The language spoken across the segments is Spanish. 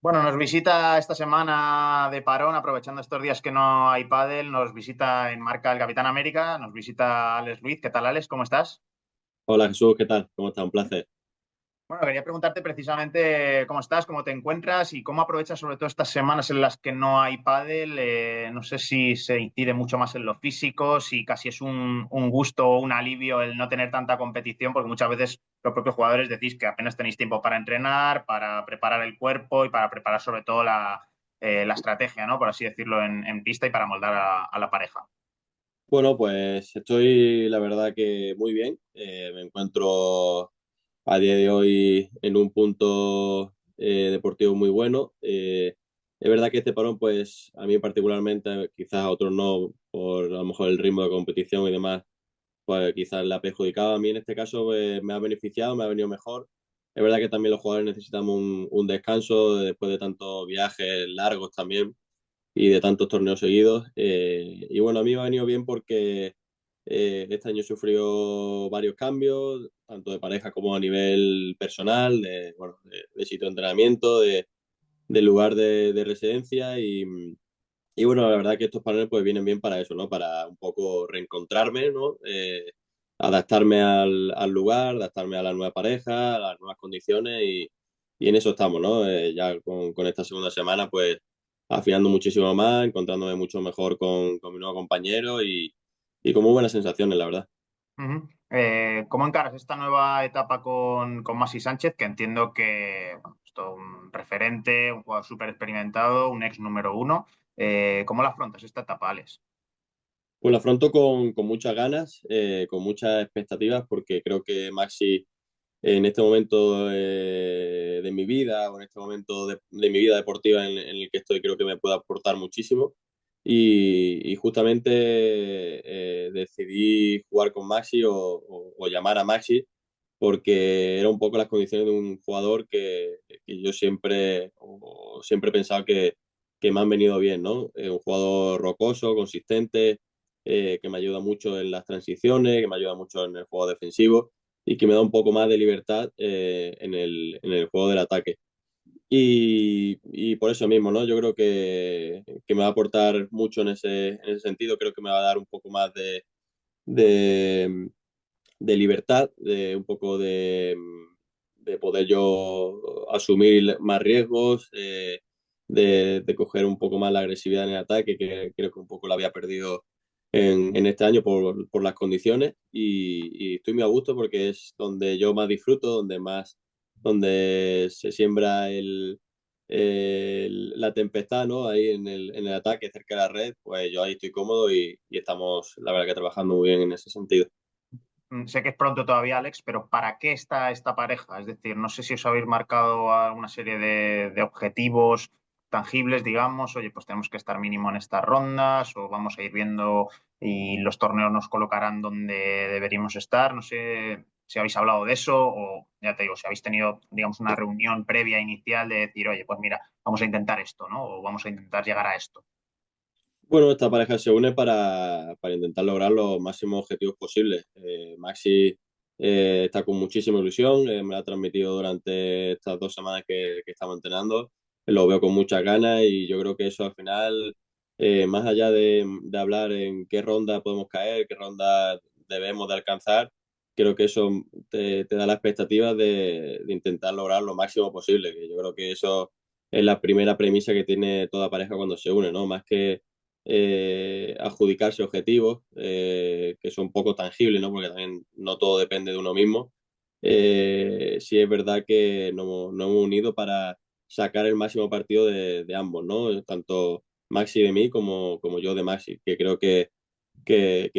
Bueno, nos visita esta semana de parón, aprovechando estos días que no hay pádel, nos visita en marca el Capitán América, nos visita Alex Ruiz. ¿Qué tal, Alex? ¿Cómo estás? Hola Jesús, ¿qué tal? ¿Cómo estás? Un placer. Bueno, quería preguntarte precisamente cómo estás, cómo te encuentras y cómo aprovechas sobre todo estas semanas en las que no hay pádel. No sé si se incide mucho más en lo físico, si casi es un gusto o un alivio el no tener tanta competición, porque muchas veces los propios jugadores decís que apenas tenéis tiempo para entrenar, para preparar el cuerpo y para preparar sobre todo la estrategia, ¿no? Por así decirlo, en pista y para moldar a la pareja. Bueno, pues estoy la verdad que muy bien. Me encuentro a día de hoy en un punto deportivo muy bueno. Es verdad que este parón, pues a mí particularmente, quizás a otros no, por a lo mejor el ritmo de competición y demás, pues quizás le ha perjudicado. A mí en este caso me ha beneficiado, me ha venido mejor. Es verdad que también los jugadores necesitamos un descanso después de tantos viajes largos también y de tantos torneos seguidos. Y bueno, a mí me ha venido bien porque este año he sufrido varios cambios, tanto de pareja como a nivel personal, bueno, de sitio de entrenamiento, de lugar de residencia y bueno, la verdad que estos paneles pues vienen bien para eso, ¿no? Para un poco reencontrarme, ¿no? Adaptarme al lugar, adaptarme a la nueva pareja, a las nuevas condiciones y en eso estamos, ¿no? Ya con esta segunda semana pues afinando muchísimo más, encontrándome mucho mejor con mi nuevo compañero y con muy buenas sensaciones, la verdad. Ujú. ¿Cómo encaras esta nueva etapa con Masi Sánchez? Que entiendo que bueno, es todo un referente, un jugador súper experimentado, un ex número uno. ¿Cómo la afrontas esta etapa, Alex? Pues lo afronto con muchas ganas, con muchas expectativas, porque creo que Maxi en este momento de mi vida o en este momento de mi vida deportiva en el que estoy, creo que me puede aportar muchísimo. Y justamente decidí jugar con Maxi o llamar a Maxi porque era un poco las condiciones de un jugador que yo siempre he pensado que me han venido bien, ¿no? Un jugador rocoso, consistente, que me ayuda mucho en las transiciones, que me ayuda mucho en el juego defensivo y que me da un poco más de libertad en el juego del ataque. Y por eso mismo, ¿no? Yo creo que me va a aportar mucho en ese sentido, creo que me va a dar un poco más de, de libertad, de un poco de poder yo asumir más riesgos, de coger un poco más la agresividad en el ataque, que creo que un poco la había perdido en este año por las condiciones y estoy muy a gusto porque es donde yo más disfruto, donde se siembra la tempestad, ¿no? Ahí en el ataque cerca de la red, pues yo ahí estoy cómodo y estamos, la verdad que trabajando muy bien en ese sentido. Sé que es pronto todavía, Alex, pero ¿para qué está esta pareja? Es decir, no sé si os habéis marcado una serie de objetivos tangibles, digamos, oye, pues tenemos que estar mínimo en estas rondas o vamos a ir viendo y los torneos nos colocarán donde deberíamos estar. No sé si habéis hablado de eso o, ya te digo, si habéis tenido, digamos, una reunión previa inicial de decir, oye, pues mira, vamos a intentar esto, ¿no? O vamos a intentar llegar a esto. Bueno, esta pareja se une para intentar lograr los máximos objetivos posibles. Maxi está con muchísima ilusión, me lo ha transmitido durante estas 2 semanas que estamos entrenando. Lo veo con muchas ganas y yo creo que eso al final, más allá de hablar en qué ronda podemos caer, qué ronda debemos de alcanzar, creo que eso te da la expectativa de intentar lograr lo máximo posible. Que yo creo que eso es la primera premisa que tiene toda pareja cuando se une, ¿no? Más que adjudicarse objetivos que son poco tangibles, ¿no? Porque también no todo depende de uno mismo. Sí es verdad que nos hemos unido para sacar el máximo partido de ambos, ¿no? Tanto Maxi de mí como yo de Maxi, que creo que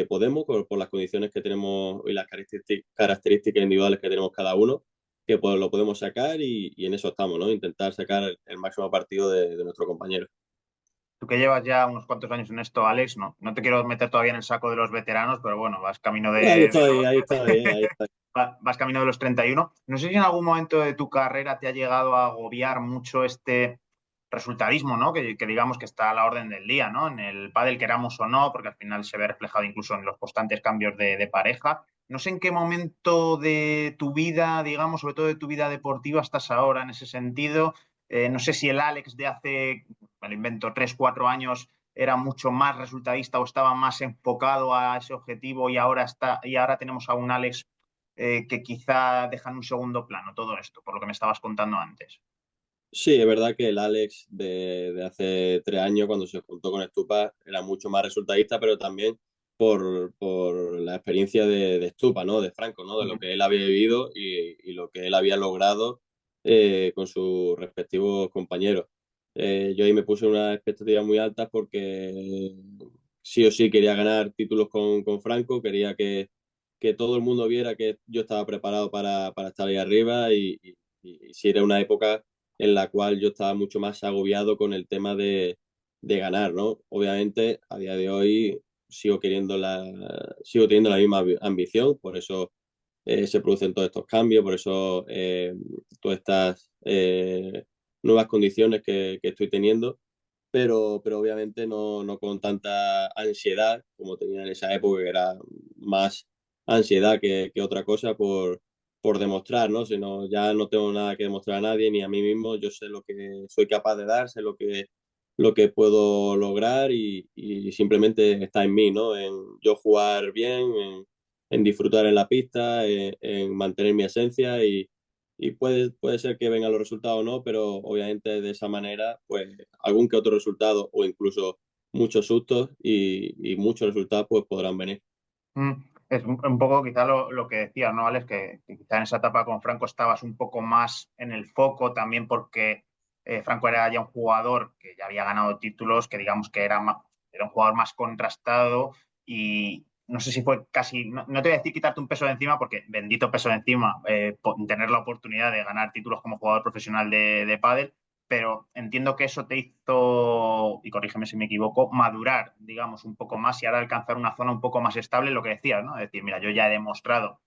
podemos, por las condiciones que tenemos y las características individuales que tenemos cada uno, que pues, lo podemos sacar y en eso estamos, ¿no? Intentar sacar el máximo partido de nuestro compañero. Tú que llevas ya unos cuantos años en esto, Alex, no te quiero meter todavía en el saco de los veteranos, pero bueno, vas camino Ahí de estoy, ahí estoy, ahí estoy. vas camino de los 31. No sé si en algún momento de tu carrera te ha llegado a agobiar mucho este resultadismo, ¿no? Que digamos que está a la orden del día, ¿no? En el pádel, queramos o no, porque al final se ve reflejado incluso en los constantes cambios de pareja. No sé en qué momento de tu vida, digamos, sobre todo de tu vida deportiva, estás ahora en ese sentido. No sé si el Alex de hace, me lo invento, 3, 4 años era mucho más resultadista o estaba más enfocado a ese objetivo y ahora tenemos a un Alex que quizá deja en un segundo plano todo esto, por lo que me estabas contando antes. Sí, es verdad que el Alex de hace 3 años, cuando se juntó con Stupa, era mucho más resultadista, pero también por la experiencia de Stupa, ¿no? De Franco, ¿no? De lo que él había vivido y lo que él había logrado con sus respectivos compañeros. Yo ahí me puse unas expectativas muy altas porque sí o sí quería ganar títulos con Franco, quería que todo el mundo viera que yo estaba preparado para estar ahí arriba y si era una época en la cual yo estaba mucho más agobiado con el tema de ganar, ¿no? Obviamente, a día de hoy sigo teniendo la misma ambición, por eso se producen todos estos cambios, por eso todas estas nuevas condiciones que estoy teniendo, pero obviamente no con tanta ansiedad como tenía en esa época, que era más ansiedad que otra cosa por demostrar, ¿no? Sino ya no tengo nada que demostrar a nadie ni a mí mismo, yo sé lo que soy capaz de dar, sé lo que puedo lograr y simplemente está en mí, ¿no? En yo jugar bien, en disfrutar en la pista, en mantener mi esencia y puede ser que vengan los resultados o no, pero obviamente de esa manera, pues algún que otro resultado o incluso muchos sustos y muchos resultados pues podrán venir. Mm, Es un poco quizá lo que decías, ¿no, Alex? Que quizá en esa etapa con Franco estabas un poco más en el foco también porque Franco era ya un jugador que ya había ganado títulos, que digamos que era un jugador más contrastado y no sé si fue casi, no te voy a decir quitarte un peso de encima porque bendito peso de encima, tener la oportunidad de ganar títulos como jugador profesional de pádel, pero entiendo que eso te hizo, y corrígeme si me equivoco, madurar, digamos, un poco más y ahora alcanzar una zona un poco más estable, lo que decías, ¿no? Es decir, mira, yo ya he demostrado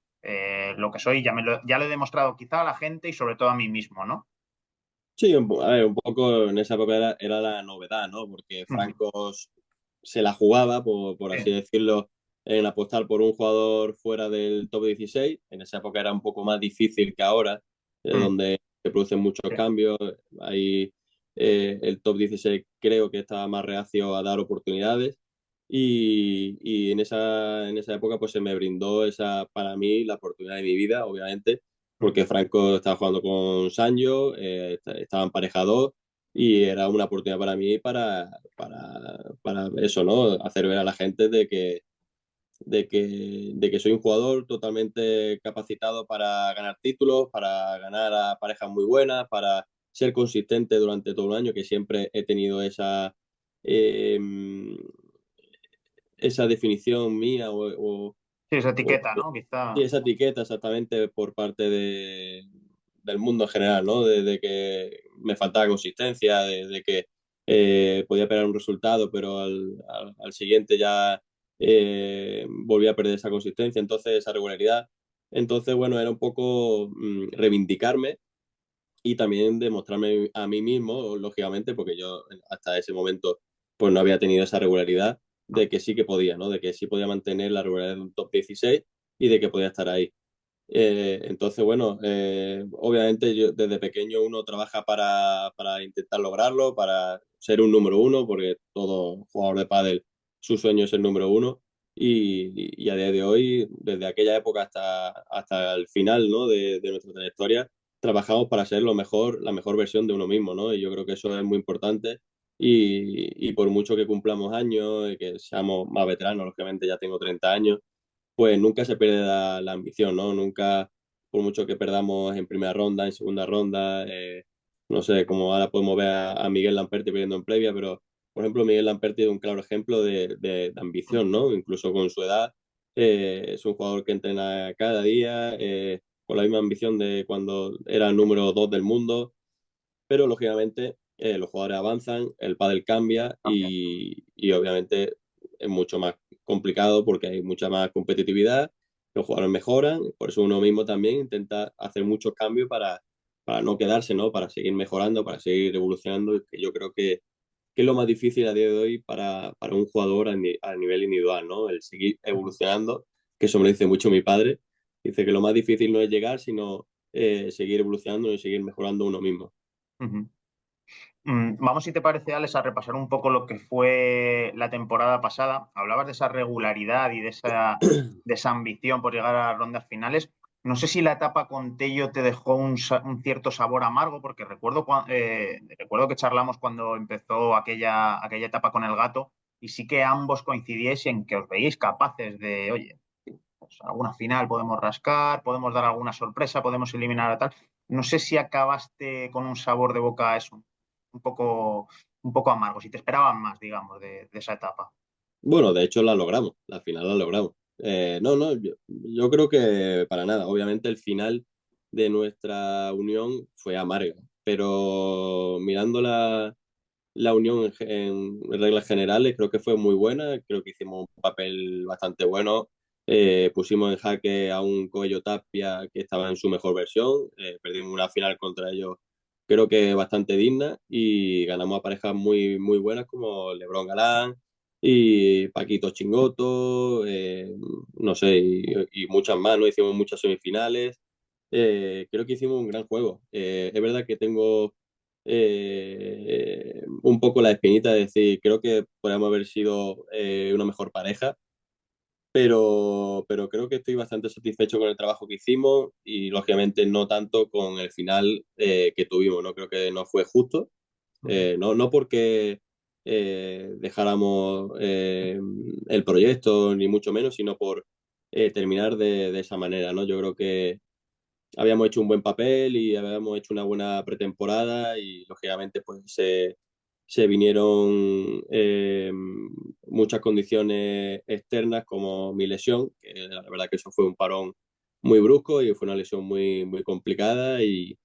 lo que soy, ya lo he demostrado quizá a la gente y sobre todo a mí mismo, ¿no? Sí, a ver, un poco en esa época era la novedad, ¿no? Porque Ujú. Franco se la jugaba, por Sí, así decirlo, en apostar por un jugador fuera del top 16. En esa época era un poco más difícil que ahora, mm, donde se producen muchos sí, cambios. Ahí el top 16 creo que estaba más reacio a dar oportunidades. Y en esa época pues se me brindó para mí, la oportunidad de mi vida, obviamente, mm, porque Franco estaba jugando con Sancho, estaban parejados y era una oportunidad para mí para eso, ¿no? Hacer ver a la gente de que soy un jugador totalmente capacitado para ganar títulos, para ganar a parejas muy buenas, para ser consistente durante todo un año, que siempre he tenido eh, esa definición mía sí, esa o etiqueta, ¿no? sí, Quizá. esa etiqueta exactamente por parte del mundo en general, ¿no? De que me faltaba consistencia, de que podía pegar un resultado, pero al siguiente ya volvía a perder esa consistencia, entonces esa regularidad. Entonces, bueno, era un poco reivindicarme y también demostrarme a mí mismo, lógicamente, porque yo hasta ese momento pues no había tenido esa regularidad de que sí que podía, ¿no? De que sí podía mantener la regularidad de un top 16 y de que podía estar ahí. Entonces, bueno, obviamente yo, desde pequeño uno trabaja para intentar lograrlo, para ser un número uno, porque todo jugador de pádel, su sueño es el número uno. Y a día de hoy, desde aquella época hasta el final, ¿no? de nuestra trayectoria, trabajamos para ser la mejor versión de uno mismo, ¿no? Y yo creo que eso es muy importante. Y por mucho que cumplamos años y que seamos más veteranos, lógicamente ya tengo 30 años, pues nunca se pierde la ambición, ¿no? Nunca, por mucho que perdamos en primera ronda, en segunda ronda, no sé, como ahora podemos ver a Miguel Lamperti perdiendo en previa, pero, por ejemplo, Miguel Lamperti es un claro ejemplo de ambición, ¿no? Incluso con su edad, es un jugador que entrena cada día, con la misma ambición de cuando era el número 2 del mundo, pero lógicamente los jugadores avanzan, el pádel cambia También. y obviamente es mucho más complicado porque hay mucha más competitividad, los jugadores mejoran, por eso uno mismo también intenta hacer muchos cambios para no quedarse, ¿no? Para seguir mejorando, para seguir evolucionando, y que yo creo que es lo más difícil a día de hoy para un jugador a nivel individual, ¿no? El seguir evolucionando, que eso me lo dice mucho mi padre, dice que lo más difícil no es llegar, sino seguir evolucionando y seguir mejorando uno mismo. Ujú. Vamos, si te parece, Alex, a repasar un poco lo que fue la temporada pasada. Hablabas de esa regularidad y de esa ambición por llegar a las rondas finales. No sé si la etapa con Tello te dejó un cierto sabor amargo, porque recuerdo que charlamos cuando empezó aquella etapa con el Gato, y sí que ambos coincidíais en que os veíais capaces de, oye, pues alguna final podemos rascar, podemos dar alguna sorpresa, podemos eliminar a tal. No sé si acabaste con un sabor de boca eso, un poco, un poco amargo, si te esperaban más, digamos, de esa etapa. Bueno, de hecho la logramos, la final la logramos. No, no, yo creo que para nada. Obviamente el final de nuestra unión fue amarga, pero mirando la unión en reglas generales creo que fue muy buena, creo que hicimos un papel bastante bueno. Pusimos en jaque a un Coello Tapia que estaba en su mejor versión, perdimos una final contra ellos creo que bastante digna y ganamos a parejas muy, muy buenas como Lebron Galán y Paquito Chingoto, no sé, y muchas más, ¿no? Hicimos muchas semifinales. Creo que hicimos un gran juego. Es verdad que tengo un poco la espinita de decir, creo que podríamos haber sido una mejor pareja, pero creo que estoy bastante satisfecho con el trabajo que hicimos y lógicamente no tanto con el final que tuvimos, ¿no? Creo que no fue justo, Ujú, no porque dejáramos el proyecto, ni mucho menos, sino por terminar de esa manera, ¿no? Yo creo que habíamos hecho un buen papel y habíamos hecho una buena pretemporada y lógicamente pues se vinieron muchas condiciones externas como mi lesión, que la verdad que eso fue un parón muy brusco y fue una lesión muy, muy complicada y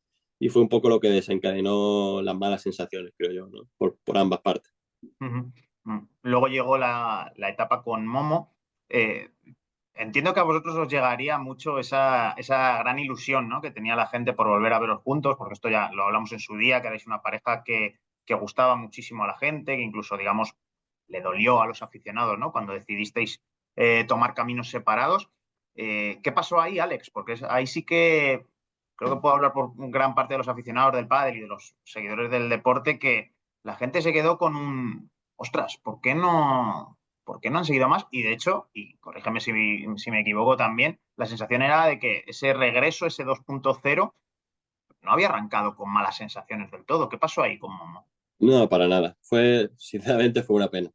fue un poco lo que desencadenó las malas sensaciones, creo yo, ¿no? Por ambas partes. ujú. Luego llegó la etapa con Momo. Eh, Entiendo que a vosotros os llegaría mucho esa gran ilusión, ¿no? Que tenía la gente por volver a veros juntos, porque esto ya lo hablamos en su día, que erais una pareja que gustaba muchísimo a la gente, que incluso, digamos, le dolió a los aficionados, ¿no? Cuando decidisteis tomar caminos separados. ¿Qué pasó ahí, Alex? Porque ahí sí que creo que puedo hablar por gran parte de los aficionados del pádel y de los seguidores del deporte, que la gente se quedó con ostras, ¿por qué no han seguido más? Y de hecho, y corrígeme si me equivoco también, la sensación era de que ese regreso, ese 2.0, no había arrancado con malas sensaciones del todo. ¿Qué pasó ahí con Momo? No, para nada. Sinceramente fue una pena.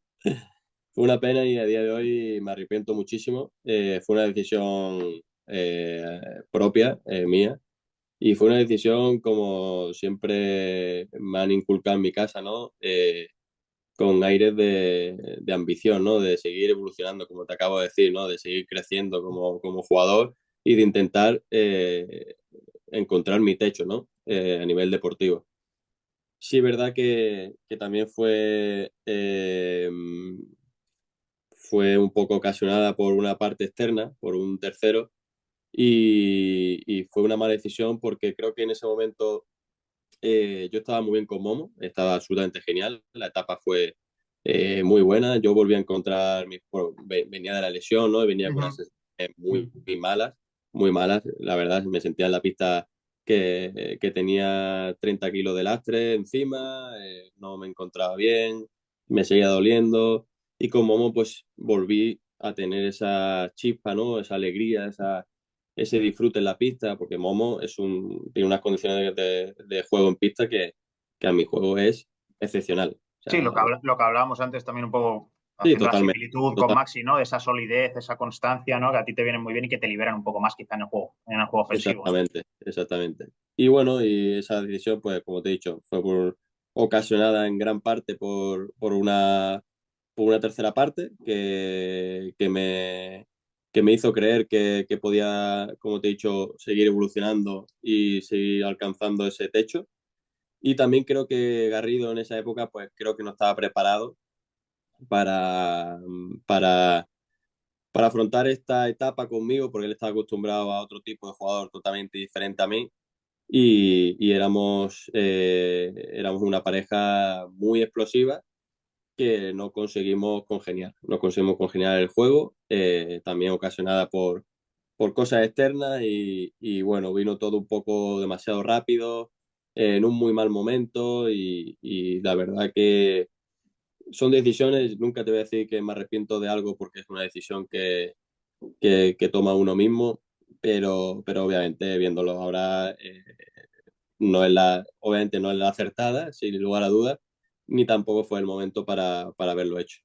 Fue una pena y a día de hoy me arrepiento muchísimo. Fue una decisión propia, mía, y fue una decisión como siempre me han inculcado en mi casa, ¿no? Con aires de ambición, ¿no? De seguir evolucionando, como te acabo de decir, ¿no? De seguir creciendo como jugador y de intentar encontrar mi techo, ¿no? A nivel deportivo. Sí, verdad que también fue un poco ocasionada por una parte externa, por un tercero, y fue una mala decisión porque creo que en ese momento yo estaba muy bien con Momo, estaba absolutamente genial, la etapa fue muy buena, yo volví a encontrar, bueno, venía de la lesión, ¿no? Y venía con unas Ujú. sensaciones muy, muy malas, la verdad, me sentía en la pista que tenía 30 kilos de lastre encima, no me encontraba bien, me seguía doliendo, y con Momo pues volví a tener esa chispa, ¿no? Esa alegría, ese disfrute en la pista, porque Momo tiene unas condiciones de juego en pista que a mi juego es excepcional. O Sí, sea, lo que hablábamos antes también un poco sí, haciendo la totalmente. similitud con Total, Maxi, ¿no? De esa solidez, esa constancia, ¿no? Que a ti te vienen muy bien y que te liberan un poco más quizá en el juego ofensivo, ¿no? exactamente, exactamente. Y bueno, y esa decisión, pues como te he dicho, fue ocasionada en gran parte por una tercera parte que me hizo creer que podía, como te he dicho, seguir evolucionando y seguir alcanzando ese techo. Y también creo que Garrido en esa época, pues creo que no estaba preparado para, para, para afrontar esta etapa conmigo, porque él estaba acostumbrado a otro tipo de jugador totalmente diferente a mí. Y éramos una pareja muy explosiva que no conseguimos congeniar el juego, también ocasionada por cosas externas y bueno, vino todo un poco demasiado rápido. en un muy mal momento y la verdad que son decisiones, nunca te voy a decir que me arrepiento de algo porque es una decisión que toma uno mismo, pero obviamente viéndolo ahora no es obviamente no es la acertada, sin lugar a dudas, ni tampoco fue el momento para haberlo hecho.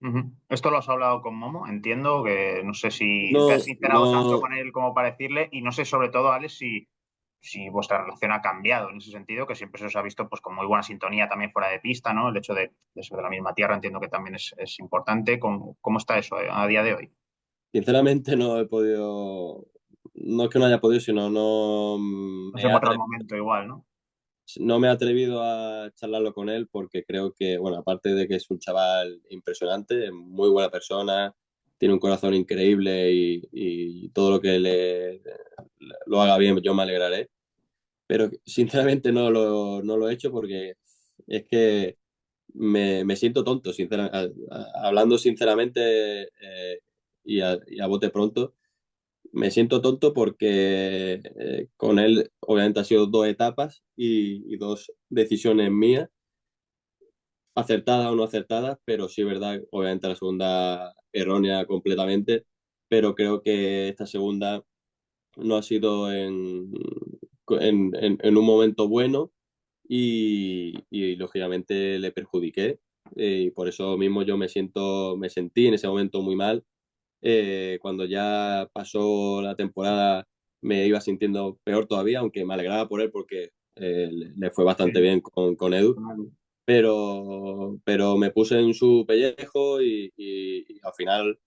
Ujú. Esto lo has hablado con Momo, entiendo que no sé si te has No, sincerado tanto no, con él como para decirle, y no sé sobre todo, Alex, si vuestra relación ha cambiado en ese sentido, que siempre se os ha visto pues con muy buena sintonía también fuera de pista, ¿no? El hecho de ser de la misma tierra entiendo que también es importante. ¿Cómo está eso a día de hoy? sinceramente no he podido, no es que no haya podido, sino no No se me he encuentra el atrevido, momento igual, ¿no? no me he atrevido a charlarlo con él porque creo que, bueno, aparte de que es un chaval impresionante, muy buena persona, tiene un corazón increíble y todo lo que lo haga bien, yo me alegraré. Pero sinceramente no lo he hecho porque es que me siento tonto, hablando sinceramente y a bote pronto, me siento tonto porque con él obviamente ha sido dos etapas y dos decisiones mías, acertadas o no acertadas, pero sí es verdad, obviamente la segunda errónea completamente, pero creo que esta segunda no ha sido en un momento bueno y lógicamente le perjudiqué. Y por eso mismo me sentí en ese momento muy mal. Cuando ya pasó la temporada me iba sintiendo peor todavía, aunque me alegraba por él porque le fue bastante Sí. bien con Edu, pero me puse en su pellejo y al final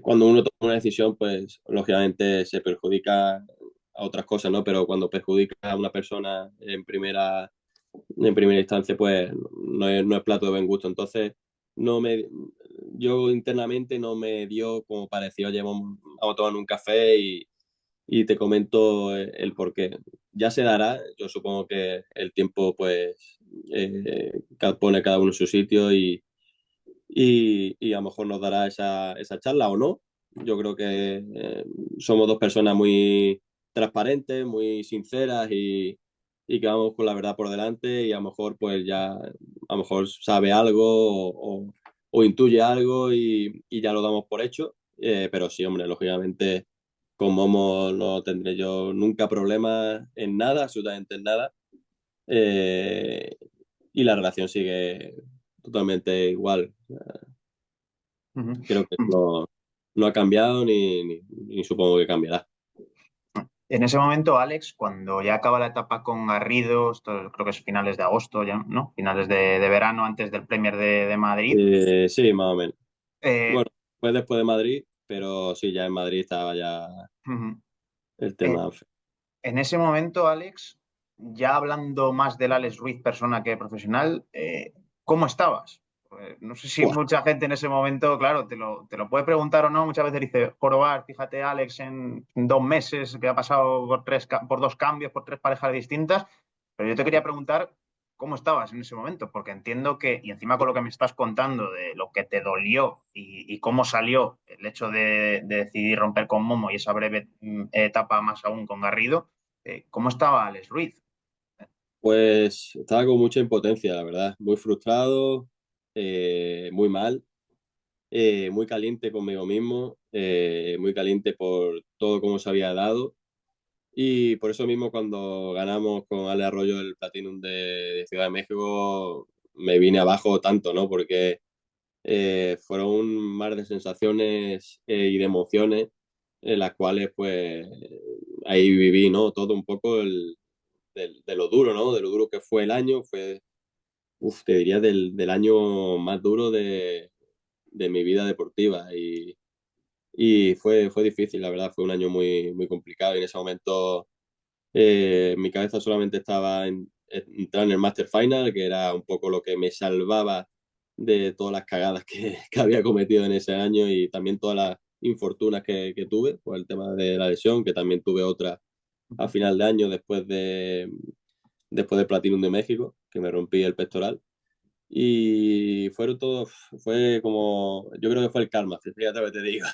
cuando uno toma una decisión, pues lógicamente se perjudica a otras cosas, ¿no? Pero cuando perjudica a una persona en primera instancia, pues no es plato de buen gusto. Entonces, no me, yo internamente no me dio como pareció, oye, vamos a tomar un café y te comento el por qué. Ya se dará, yo supongo que el tiempo, pues, pone cada uno en su sitio y a lo mejor nos dará esa charla o no. Yo creo que somos dos personas muy transparentes, muy sinceras y que vamos con la verdad por delante y a lo mejor pues ya a lo mejor sabe algo o intuye algo y ya lo damos por hecho. Pero sí, hombre, lógicamente con Momo no tendré yo nunca problemas en nada, absolutamente en nada. Eh, y la relación sigue totalmente igual. Ujú. Creo que no ha cambiado ni supongo que cambiará. En ese momento, Alex, cuando ya acaba la etapa con Garrido, esto creo que es finales de agosto ya, ¿no? Finales de verano, antes del Premier de Madrid. Sí, más o menos. eh, Bueno, fue después de Madrid, pero sí, ya en Madrid estaba ya ujú. el Eh, tema. en ese momento, Alex, ya hablando más del Alex Ruiz persona que profesional, ¿cómo estabas? No sé si Buah, mucha gente en ese momento, claro, te lo puede preguntar o no. Muchas veces dice, Jorobar, fíjate, Alex, en 2 meses que ha pasado por dos cambios, por tres parejas distintas. Pero yo te quería preguntar cómo estabas en ese momento, porque entiendo que, y encima con lo que me estás contando de lo que te dolió y cómo salió el hecho de decidir romper con Momo y esa breve etapa más aún con Garrido, ¿cómo estaba Alex Ruiz? pues estaba con mucha impotencia, la verdad. Muy frustrado, muy mal, muy caliente conmigo mismo, muy caliente por todo como se había dado. Y por eso mismo cuando ganamos con Ale Arroyo el Platinum de Ciudad de México, me vine abajo tanto, ¿no? Porque fueron un mar de sensaciones y de emociones en las cuales pues ahí viví, ¿no? Todo un poco de lo duro, ¿no? De lo duro que fue el año, fue, te diría, del año más duro de mi vida deportiva y fue difícil, la verdad, fue un año muy, muy complicado y en ese momento mi cabeza solamente estaba en entrar en el Master Final, que era un poco lo que me salvaba de todas las cagadas que había cometido en ese año y también todas las infortunas que tuve por el tema de la lesión, que también tuve otra a final de año después del Platinum de México, que me rompí el pectoral. Y fueron todos, fue como, yo creo que fue el karma, fíjate lo que te digo.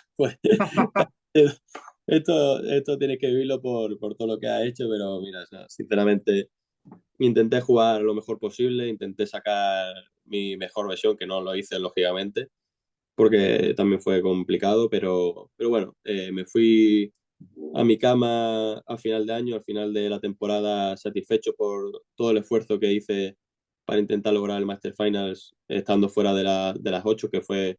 Esto tienes que vivirlo por todo lo que has hecho, pero mira, o sea, sinceramente Intenté jugar lo mejor posible, intenté sacar mi mejor versión, que no lo hice lógicamente, porque también fue complicado, pero bueno, me fui a mi cama a final de año, al final de la temporada, satisfecho por todo el esfuerzo que hice para intentar lograr el Master Finals estando fuera de las 8, que fue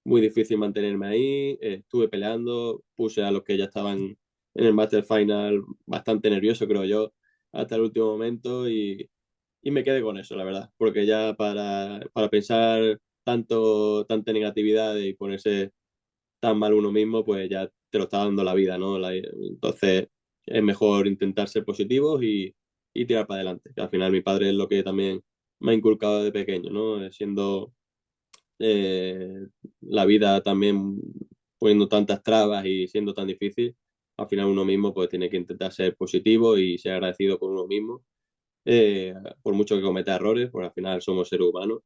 muy difícil mantenerme ahí. Estuve peleando, puse a los que ya estaban en el Master Final bastante nervioso, creo yo, hasta el último momento y me quedé con eso, la verdad, porque ya para pensar tanta negatividad y ponerse tan mal uno mismo, pues ya te lo está dando la vida, ¿no? Entonces es mejor intentar ser positivos y tirar para adelante, que al final mi padre es lo que también me ha inculcado de pequeño, ¿no? Siendo eh, la vida también poniendo tantas trabas y siendo tan difícil, al final uno mismo pues tiene que intentar ser positivo y ser agradecido con uno mismo, por mucho que cometa errores, porque al final somos seres humanos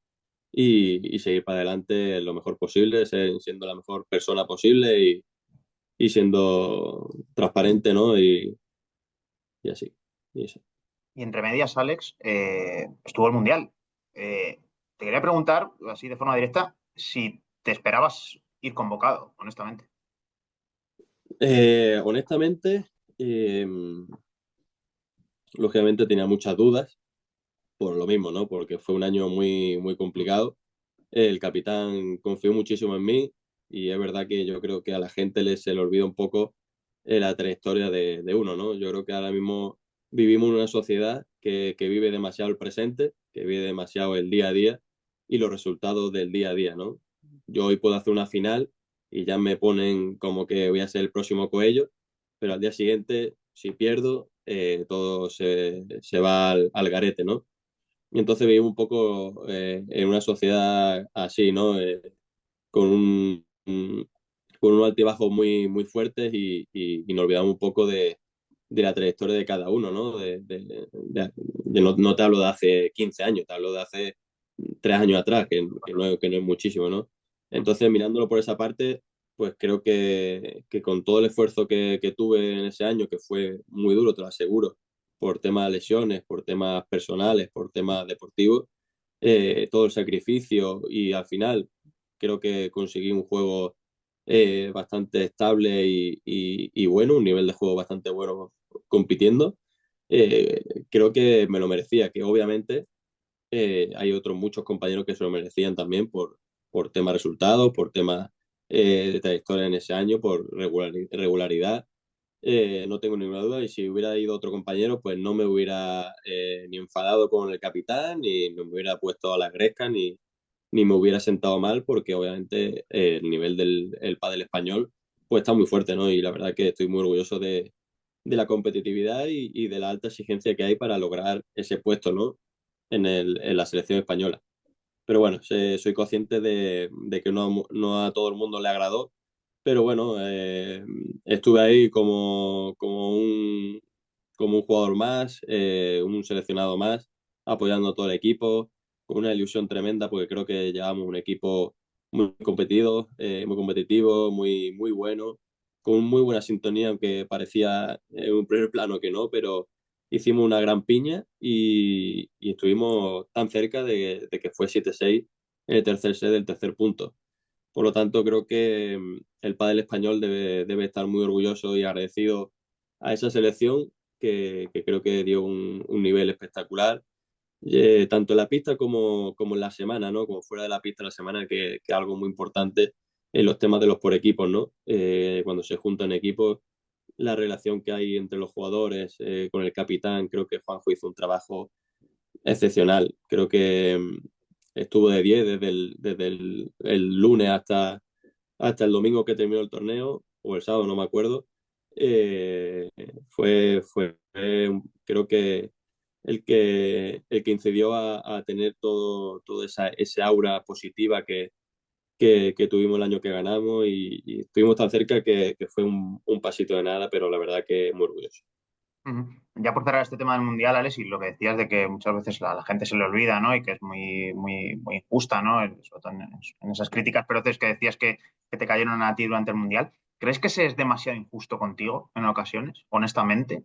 y seguir para adelante lo mejor posible, siendo la mejor persona posible y siendo transparente, ¿no? Y así. Y eso. Y entre medias, Alex, estuvo el Mundial. Te quería preguntar, así de forma directa, si te esperabas ir convocado, honestamente. Honestamente, lógicamente tenía muchas dudas por lo mismo, ¿no? Porque fue un año muy complicado. El capitán confió muchísimo en mí y es verdad que yo creo que a la gente se le olvida un poco la trayectoria de uno, ¿no? Yo creo que ahora mismo vivimos en una sociedad que vive demasiado el presente, que vive demasiado el día a día y los resultados del día a día, ¿no? Yo hoy puedo hacer una final y ya me ponen como que voy a ser el próximo Coello, pero al día siguiente, si pierdo, todo se va al garete, ¿no? Y entonces vivimos un poco en una sociedad así, ¿no? Con con unos altibajos muy fuertes y nos olvidamos un poco de la trayectoria de cada uno, ¿no? No te hablo de hace 15 años, te hablo de hace 3 años atrás, que no es muchísimo, ¿no? Entonces, mirándolo por esa parte, pues creo que con todo el esfuerzo que tuve en ese año, que fue muy duro, te lo aseguro, por temas de lesiones, por temas personales, por temas deportivos, todo el sacrificio y al final creo que conseguí un juego bastante estable y bueno, un nivel de juego bastante bueno compitiendo. Creo que me lo merecía, que obviamente hay otros muchos compañeros que se lo merecían también por temas resultados, por temas de trayectoria en ese año, por regularidad. No tengo ninguna duda y si hubiera ido otro compañero, pues no me hubiera ni enfadado con el capitán, ni me hubiera puesto a la gresca, ni me hubiera sentado mal, porque obviamente el nivel del el pádel español pues está muy fuerte, ¿no? Y la verdad que estoy muy orgulloso de la competitividad y de la alta exigencia que hay para lograr ese puesto, ¿no? En la selección española. Pero bueno, soy consciente de que no a todo el mundo le agradó, pero bueno, estuve ahí como un jugador más, un seleccionado más, apoyando a todo el equipo, con una ilusión tremenda, porque creo que llevamos un equipo muy competido, muy competitivo, muy bueno, con muy buena sintonía, aunque parecía en un primer plano que no, pero hicimos una gran piña y estuvimos tan cerca de que fue 7-6 en el tercer set del tercer punto. Por lo tanto, creo que el pádel español debe estar muy orgulloso y agradecido a esa selección que creo que dio un nivel espectacular, tanto en la pista como en la semana, ¿no? Como fuera de la pista la semana, que es algo muy importante en los temas de los por equipos, ¿no? Cuando se juntan equipos, la relación que hay entre los jugadores, con el capitán, creo que Juanjo hizo un trabajo excepcional. Creo que estuvo de 10 el lunes hasta el domingo que terminó el torneo, o el sábado, no me acuerdo. Creo que el que incidió a tener todo ese aura positiva que tuvimos el año que ganamos y estuvimos tan cerca que fue un pasito de nada, pero la verdad que muy orgulloso. Ujú. Ya por cerrar este tema del Mundial, Alex, y lo que decías de que muchas veces la gente se le olvida, ¿no? Y que es muy injusta, ¿no? Sobre todo en esas críticas feroces que decías que te cayeron a ti durante el Mundial. ¿Crees que se es demasiado injusto contigo en ocasiones, honestamente?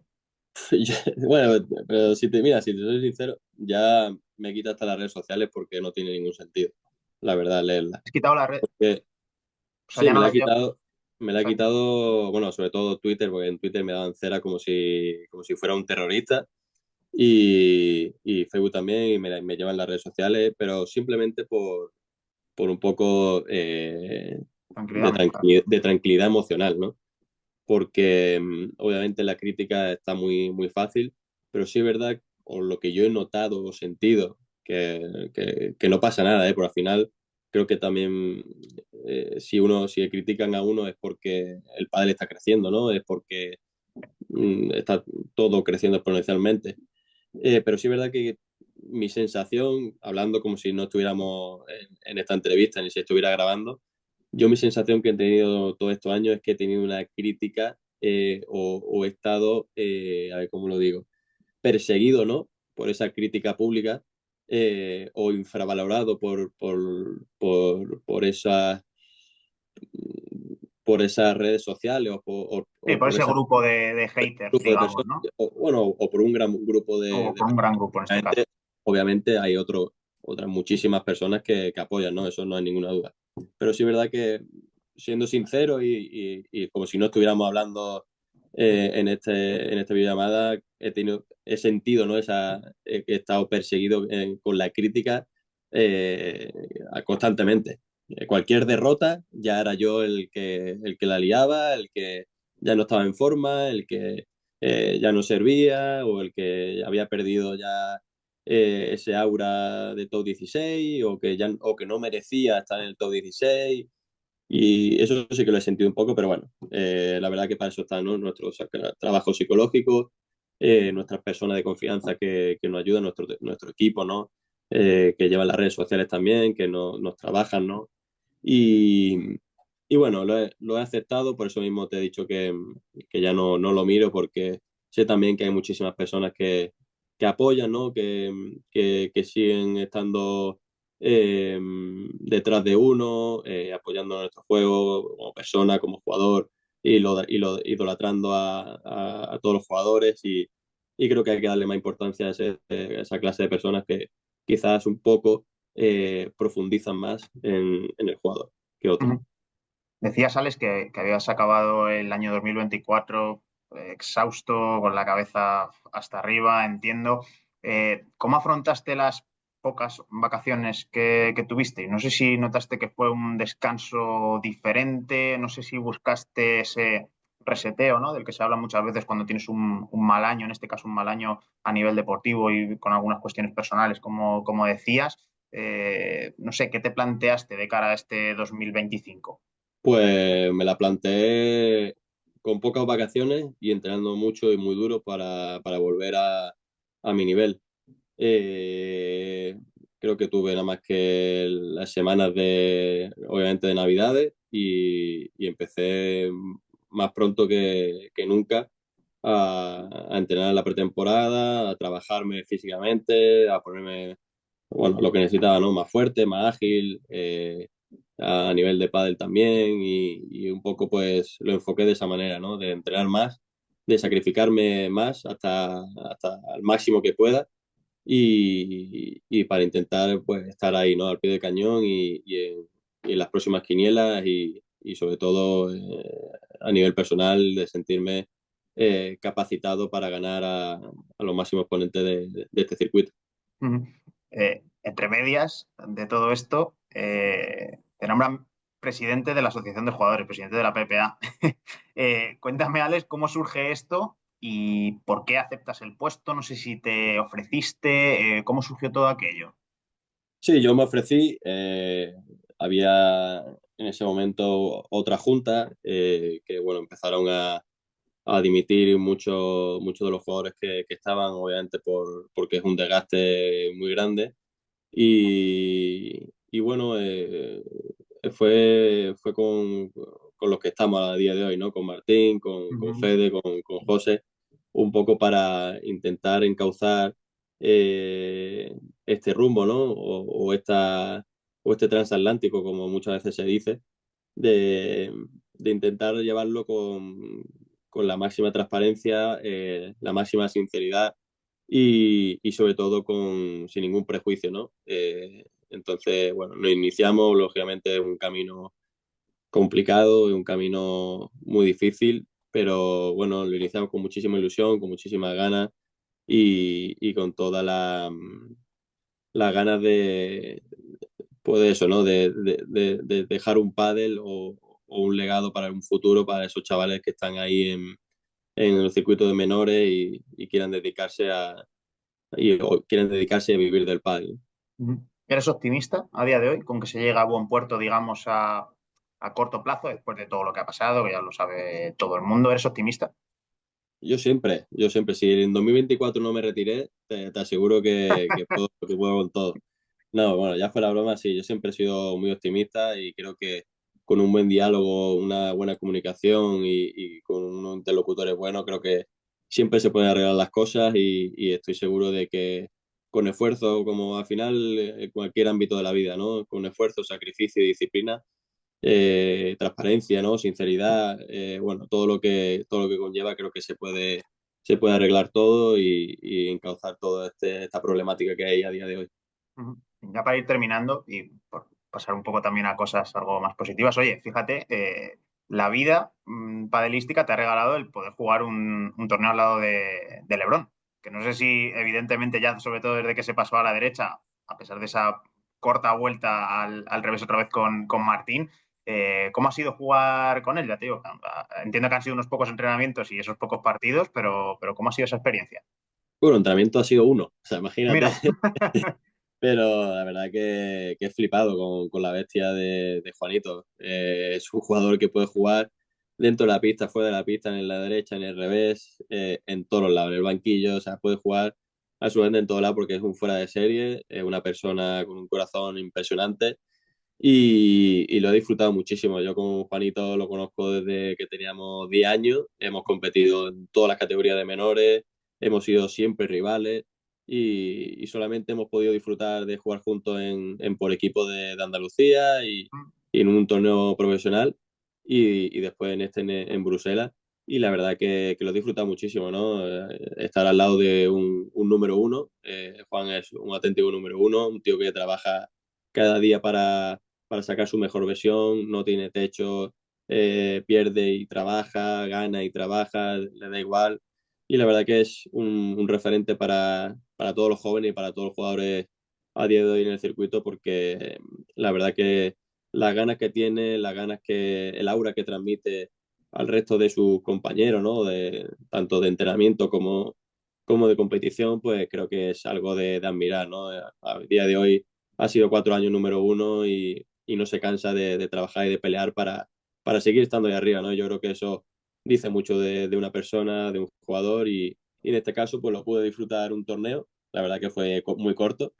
Bueno, pero si te soy sincero, ya me quita hasta las redes sociales porque no tiene ningún sentido, la verdad, leerlas. Has quitado la red, Que o sea, sí, ya no las llevo. me O la ha sea, quitado, bueno, sobre todo Twitter, porque en Twitter me daban cera como si fuera un terrorista. Y Facebook también, y me llevan las redes sociales, pero simplemente por un poco tranquilidad mental. de tranquilidad emocional, ¿no? Porque obviamente la crítica está muy fácil, pero sí es verdad, o lo que yo he notado o sentido, que no pasa nada, ¿eh? Por al final creo que también si critican a uno es porque el padre está creciendo, ¿no? Es porque está todo creciendo exponencialmente. Pero sí es verdad que mi sensación, hablando como si no estuviéramos en esta entrevista ni si estuviera grabando, yo mi sensación que he tenido todos estos años es que he tenido una crítica o he estado, a ver cómo lo digo, perseguido, ¿no? Por esa crítica pública o infravalorado por por esas redes sociales Sí, o por por ese ese grupo de haters, grupo de digamos, personas, ¿no? o, bueno, o por un gran grupo O de por un gran grupo en este caso. personas. Obviamente hay otras muchísimas personas que apoyan, ¿no? Eso no hay ninguna duda. Pero sí es verdad que, siendo sincero y como si no estuviéramos hablando en esta videollamada, he sentido, ¿no? Que he estado perseguido con la crítica eh, constantemente. Cualquier derrota ya era yo el que la liaba, el que ya no estaba en forma, el que ya no servía o el que había perdido ya ese aura de top 16 o que no merecía estar en el top 16. Y eso sí que lo he sentido un poco, pero bueno, la verdad que para eso está, ¿no? Nuestro trabajo psicológico, nuestras personas de confianza que nos ayudan, nuestro equipo, ¿no? Que llevan las redes sociales también, que nos trabajan, ¿no? Y, y bueno, lo he aceptado, por eso mismo te he dicho que ya no lo miro, porque sé también que hay muchísimas personas que apoyan, ¿no? Que siguen estando detrás de uno, apoyando nuestro juego como persona, como jugador, y lo idolatrando a todos los jugadores. Y creo que hay que darle más importancia a esa clase de personas que quizás un poco profundizan más en el jugador que otros. Ujú. Decías, Alex, que habías acabado el año 2024 exhausto, con la cabeza hasta arriba, entiendo. ¿Cómo afrontaste las pocas vacaciones que tuviste? No sé si notaste que fue un descanso diferente, no sé si buscaste ese reseteo, ¿no? Del que se habla muchas veces cuando tienes un mal año, en este caso un mal año a nivel deportivo y con algunas cuestiones personales, como decías. No sé, ¿qué te planteaste de cara a este 2025? Pues me la planteé con pocas vacaciones y entrenando mucho y muy duro para volver a mi nivel. Eh, Creo que tuve nada más que las semanas obviamente, de Navidades y empecé más pronto que nunca a entrenar en la pretemporada, a trabajarme físicamente, a ponerme, bueno, lo que necesitaba, ¿no? Más fuerte, más ágil, a nivel de pádel también y un poco pues lo enfoqué de esa manera, ¿no? De entrenar más, de sacrificarme más hasta el máximo que pueda y para intentar pues estar ahí, ¿no? Al pie del cañón y en las próximas quinielas y sobre todo a nivel personal de sentirme capacitado para ganar a los máximos exponentes de este circuito. Ujú. Entre medias de todo esto, te nombran presidente de la Asociación de Jugadores, presidente de la PPA. Cuéntame, Alex, cómo surge esto y por qué aceptas el puesto. No sé si te ofreciste, cómo surgió todo aquello. Sí, yo me ofrecí, había en ese momento otra junta que, bueno, empezaron a dimitir muchos de los jugadores que estaban, obviamente porque es un desgaste muy grande. Y bueno, fue con los que estamos a día de hoy, ¿no? Con Martín, con Ujú. Fede, con José, un poco para intentar encauzar este rumbo, ¿no? O este transatlántico, como muchas veces se dice, de intentar llevarlo con la máxima transparencia, la máxima sinceridad y sobre todo sin ningún prejuicio, ¿no? Entonces, bueno, nos iniciamos, lógicamente, un camino complicado, es un camino muy difícil, pero bueno, lo iniciamos con muchísima ilusión, con muchísimas ganas y con toda las ganas de, pues eso, ¿no? De dejar un pádel o un legado para un futuro para esos chavales que están ahí en el circuito de menores y quieran dedicarse o quieren dedicarse a vivir del pádel. Ujú. ¿Eres optimista a día de hoy con que se llega a buen puerto, digamos, a corto plazo, después de todo lo que ha pasado, que ya lo sabe todo el mundo? ¿Eres optimista? Yo siempre, si en 2024 no me retiré, te aseguro que puedo con todo. No, bueno, ya fuera broma, sí, yo siempre he sido muy optimista y creo que con un buen diálogo, una buena comunicación y con unos interlocutores buenos, creo que siempre se pueden arreglar las cosas y estoy seguro de que con esfuerzo, como al final en cualquier ámbito de la vida, ¿no? Con esfuerzo, sacrificio y disciplina, transparencia, ¿no? Sinceridad, bueno, todo lo que conlleva, creo que se puede arreglar todo y encauzar toda esta problemática que hay a día de hoy. Ujú. Ya para ir terminando y por pasar un poco también a cosas algo más positivas, oye, fíjate, la vida padelística te ha regalado el poder jugar un torneo al lado de LeBron, que no sé si evidentemente ya, sobre todo desde que se pasó a la derecha, a pesar de esa corta vuelta al revés otra vez con Martín, ¿cómo ha sido jugar con él? Ya te digo, entiendo que han sido unos pocos entrenamientos y esos pocos partidos, pero ¿cómo ha sido esa experiencia? Bueno, entrenamiento ha sido uno, o sea, imagínate. Mira. Pero la verdad que he flipado con la bestia de Juanito. Es un jugador que puede jugar dentro de la pista, fuera de la pista, en la derecha, en el revés, en todos los lados, en el banquillo, o sea, puede jugar absolutamente en todos lados porque es un fuera de serie, es una persona con un corazón impresionante y lo he disfrutado muchísimo. Yo con Juanito lo conozco desde que teníamos 10 años, hemos competido en todas las categorías de menores, hemos sido siempre rivales y solamente hemos podido disfrutar de jugar juntos por equipo de Andalucía y en un torneo profesional y después en Bruselas. Y la verdad que lo he disfrutado muchísimo, ¿no? Estar al lado de un número uno. Juan es un auténtico número uno, un tío que trabaja cada día para sacar su mejor versión, no tiene techo, pierde y trabaja, gana y trabaja, le da igual. Y la verdad que es un referente para todos los jóvenes y para todos los jugadores a día de hoy en el circuito, porque la verdad que las ganas que tiene, el aura que transmite al resto de sus compañeros, ¿no? Tanto de entrenamiento como de competición, pues creo que es algo de admirar, ¿no? A día de hoy ha sido 4 años número uno y no se cansa de trabajar y de pelear para seguir estando ahí arriba, ¿no? Yo creo que eso dice mucho de una persona, de un jugador y en este caso pues lo pude disfrutar un torneo, la verdad que fue muy corto,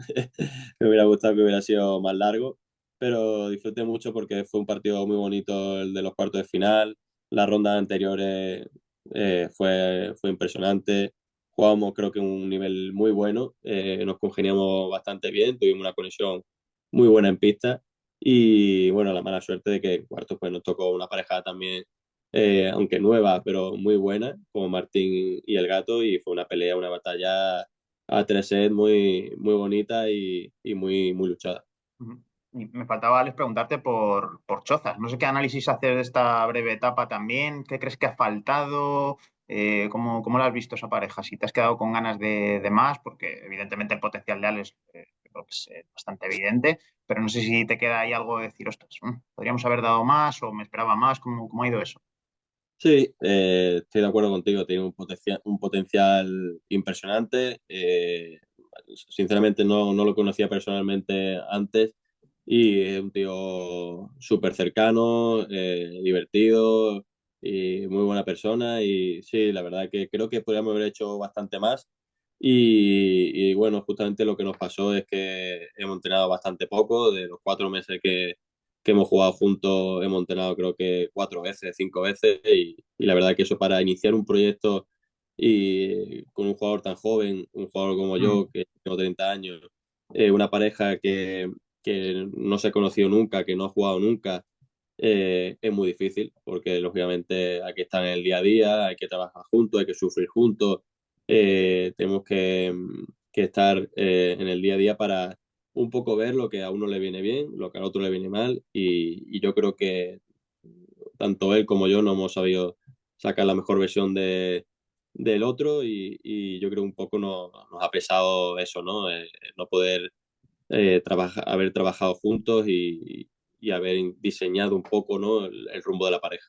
me hubiera gustado que hubiera sido más largo, pero disfruté mucho porque fue un partido muy bonito el de los cuartos de final, las rondas anteriores fue impresionante, jugamos creo que un nivel muy bueno, nos congeniamos bastante bien, tuvimos una conexión muy buena en pista y bueno, la mala suerte de que en cuartos pues nos tocó una pareja también, aunque nueva, pero muy buena, como Martín y el Gato y fue una pelea, una batalla a 3 sets muy bonita y muy luchada. Ujú. Y me faltaba, Alex, preguntarte por Chozas. No sé qué análisis hacer de esta breve etapa también. ¿Qué crees que ha faltado? ¿Cómo la has visto esa pareja? Si te has quedado con ganas de más, porque evidentemente el potencial de Alex creo que es bastante evidente, pero no sé si te queda ahí algo de decir, ostras, podríamos haber dado más o me esperaba más. ¿Cómo ha ido eso? Sí, estoy de acuerdo contigo, tiene un potencial impresionante. Sinceramente no lo conocía personalmente antes y es un tío súper cercano, divertido y muy buena persona y sí, la verdad que creo que podríamos haber hecho bastante más y bueno, justamente lo que nos pasó es que hemos entrenado bastante poco, de los 4 meses que hemos jugado juntos, hemos entrenado creo que 4 veces, 5 veces y la verdad que eso para iniciar un proyecto y con un jugador tan joven, un jugador como Mm. yo que tengo 30 años, una pareja que no se ha conocido nunca, que no ha jugado nunca es muy difícil porque lógicamente hay que estar en el día a día, hay que trabajar juntos, hay que sufrir juntos, tenemos que estar en el día a día para un poco ver lo que a uno le viene bien, lo que al otro le viene mal y yo creo que tanto él como yo no hemos sabido sacar la mejor versión del otro y yo creo un poco nos ha pesado eso, ¿no? No poder haber trabajado juntos y haber diseñado un poco, ¿no? El rumbo de la pareja.